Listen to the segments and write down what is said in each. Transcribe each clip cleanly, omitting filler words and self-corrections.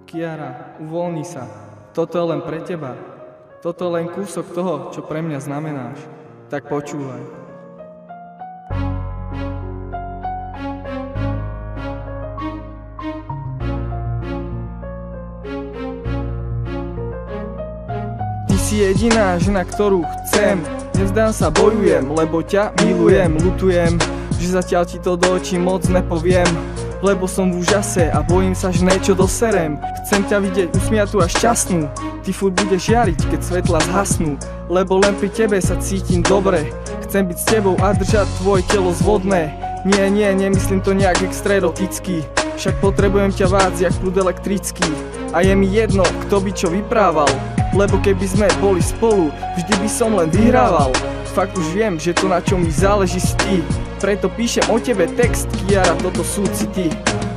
Kiara, uvoľni sa. Toto je len pre teba. Toto je len kúsok toho, čo pre mňa znamenáš. Tak počúvaj. Ty si jediná žena, ktorú chcem. Nevzdám sa, bojujem, lebo ťa milujem. Ľutujem, že zatiaľ ti to do očí moc nepoviem, lebo som v úžase a bojím sa, že niečo doserem. Chcem ťa vidieť usmiatú a šťastnú. Ty furt budeš žiariť, keď svetla zhasnú, lebo len pri tebe sa cítim dobre. Chcem byť s tebou a držať tvoje telo zvodné. Nie, nemyslím to nejak extra eroticky, však potrebujem ťa vác jak prúd elektrický. A je mi jedno, kto by čo vyprával, lebo keby sme boli spolu, vždy by som len vyhrával. Fakt už viem, že to, na čo mi záleží, si ty. Preto píšem o tebe text, Kiara, toto sú city.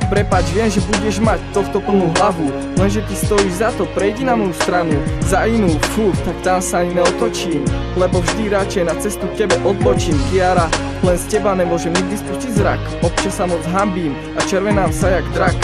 Prepáč, viem, že budeš mať tohto plnú hlavu, lenže ty stojíš za to, prejdi na moju stranu. Za inú, tak tam sa ani neotočím, lebo vždy radšej na cestu k tebe odbočím. Kiara, len z teba nemôžem nikdy spustiť zrak. Občas sa moc hanbím a červenám sa jak drak.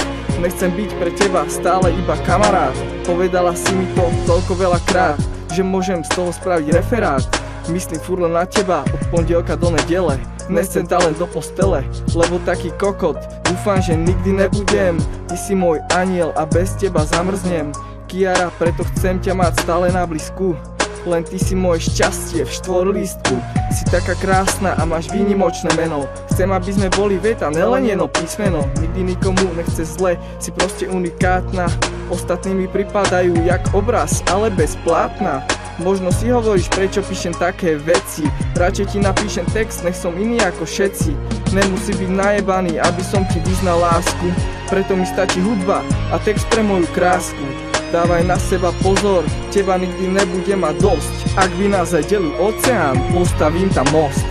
Nechcem byť pre teba stále iba kamarát. Povedala si mi to toľko veľakrát, že môžem z toho spraviť referát. Myslím furt len na teba od pondelka do nedele. Nechcem talent do postele, lebo taký kokot dúfam, že nikdy nebudem. Ty si môj aniel a bez teba zamrznem. Kiara, preto chcem ťa mať stále na blízku. Len ty si moje šťastie v štvorlístku. Si taká krásna a máš výnimočné meno. Chcem, aby sme boli veta, nelen jedno písmeno. Nikdy nikomu nechce zle, si proste unikátna. Ostatní mi pripadajú jak obraz, ale bez plátna. Možno si hovoríš, prečo píšem také veci. Radšej ti napíšem text, nech som iný ako všetci. Nemusí byť najebaný, aby som ti vyznal lásku. Preto mi stačí hudba a text pre moju krásku. Dávaj na seba pozor, teba nikdy nebude mať dosť. Ak by nás aj delil oceán, postavím tam most.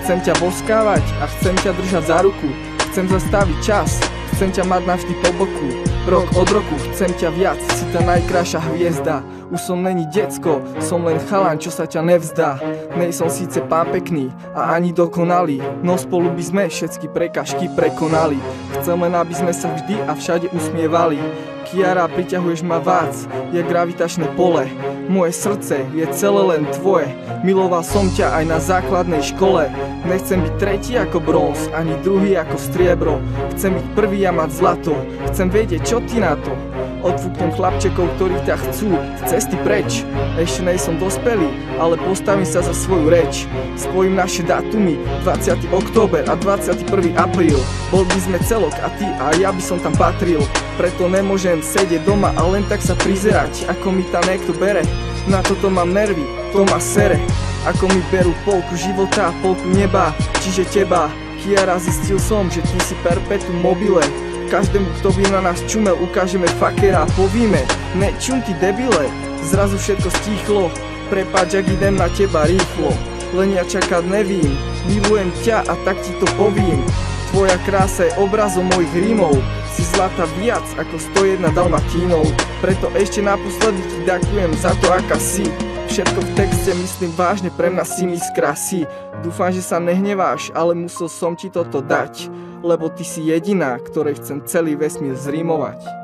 Chcem ťa boskávať a chcem ťa držať za ruku. Chcem zastaviť čas, chcem ťa mať navždy po boku. Rok od roku chcem ťa viac, si tá najkrajšia hviezda. Už som není decko, som len chalan, čo sa ťa nevzdá. Nej som síce pán pekný a ani dokonalý, no spolu by sme všetky prekažky prekonali. Chcem len, aby sme sa vždy a všade usmievali. Kiara, priťahuješ ma vác, je gravitačné pole. Moje srdce je celé len tvoje. Miloval som ťa aj na základnej škole. Nechcem byť tretí ako bronz, ani druhý ako striebro. Chcem byť prvý a mať zlato. Chcem vedieť, čo ty na to. Odfúknem chlapčekov, ktorí ťa chcú z cesty preč. Ešte nejsom dospelý, ale postavím sa za svoju reč. Spojím naše dátumy, 20. október a 21. apríl. Bol by sme celok a ty a ja by som tam patril. Preto nemôžem sedieť doma a len tak sa prizerať, ako mi tam niekto bere. Na toto mám nervy, to ma sere. Ako mi berú polku života a polku neba, čiže teba. Kiara, zistil som, že ty si perpetuum mobile. Každému, kto by na nás čumel, ukážeme fakera a povieme: nečum ty debile. Zrazu všetko stíchlo, prepáč, ak idem na teba rýchlo. Len ja čakať nevím, milujem ťa a tak ti to povím. Tvoja krása je obrazom mojich rímov. Si zlata viac ako 101 dalmatínov. Preto ešte naposledy ti ďakujem za to, aká si. Všetko v texte myslím vážne, pre mňa si mis krásy. Dúfam, že sa nehneváš, ale musel som ti toto dať, lebo ty si jediná, ktorej chcem celý vesmír zrímovať.